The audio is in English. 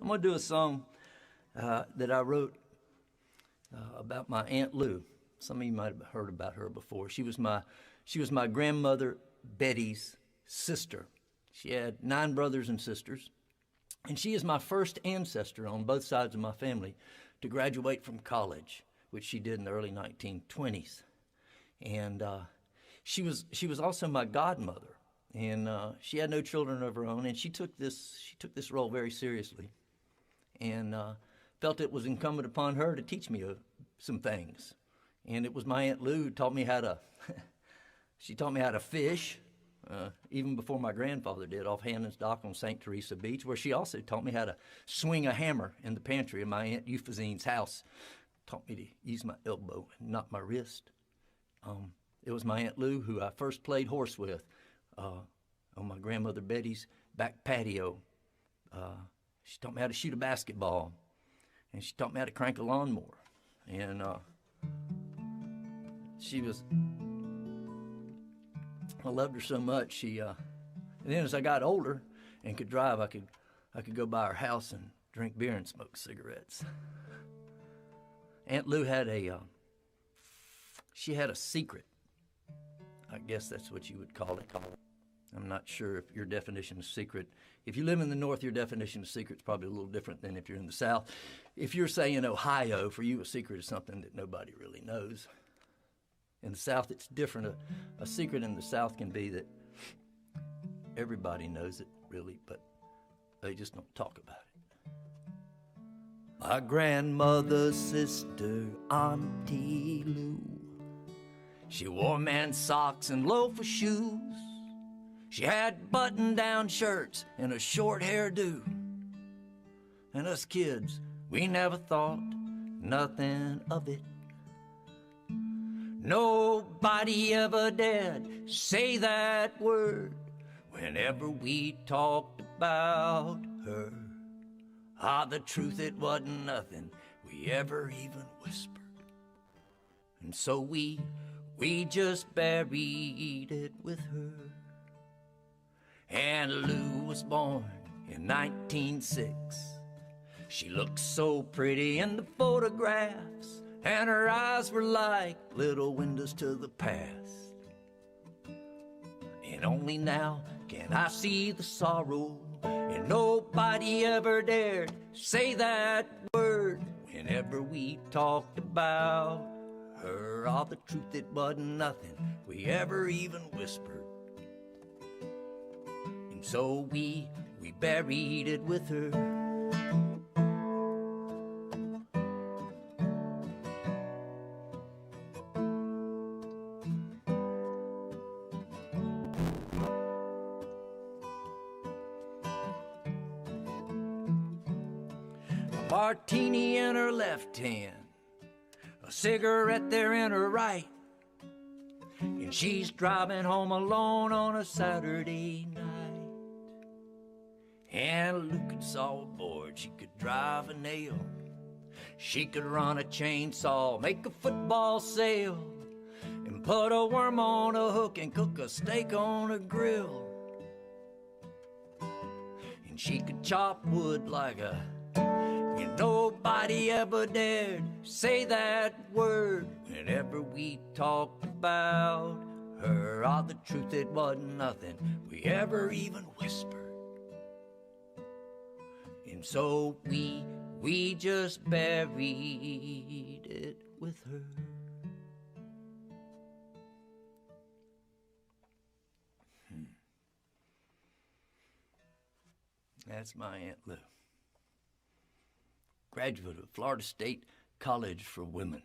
I'm going to do a song that I wrote about my Aunt Lou. Some of you might have heard about her before. She was my grandmother Betty's sister. She had 9 brothers and sisters, and she is my first ancestor on both sides of my family to graduate from college, which she did in the early 1920s. And she was also my godmother, and she had no children of her own, and she took this role very seriously, and felt it was incumbent upon her to teach me some things. And it was my Aunt Lou who taught me how to she taught me how to fish, even before my grandfather did, off Hannon's Dock on St. Teresa Beach, where she also taught me how to swing a hammer in the pantry of my Aunt Euphazine's house. Taught me to use my elbow and not my wrist. It was my Aunt Lou who I first played horse with on my grandmother Betty's back patio. She taught me how to shoot a basketball, and she taught me how to crank a lawnmower. And I loved her so much. And then as I got older and could drive, I could go by her house and drink beer and smoke cigarettes. Aunt Lou had a secret. I guess that's what you would call it. I'm not sure if your definition of secret, if you live in the North, your definition of secret is probably a little different than if you're in the South. If you're, say, in Ohio, for you a secret is something that nobody really knows. In the South, it's different. A secret in the South can be that everybody knows it, really, but they just don't talk about it. My grandmother's sister, Auntie Lou, she wore men's socks and loafer shoes. She had button-down shirts and a short hairdo. And us kids, we never thought nothing of it. Nobody ever dared say that word whenever we talked about her. The truth, it wasn't nothing we ever even whispered. And so we just buried it with her. And Lou was born in 1906. She looked so pretty in the photographs, and her eyes were like little windows to the past. And only now can I see the sorrow, and nobody ever dared say that word whenever we talked about her. All the truth, it wasn't nothing we ever even whispered. And so we buried it with her. A martini in her left hand, a cigarette there in her right, and she's driving home alone on a Saturday night. And Lou could saw a board, she could drive a nail, she could run a chainsaw, make a football sail, and put a worm on a hook and cook a steak on a grill. And she could chop wood like a... and nobody ever dared say that word whenever we talked about her. All the truth, it wasn't nothing we ever even whispered. And so we just buried it with her. That's my Aunt Lou. Graduate of Florida State College for Women.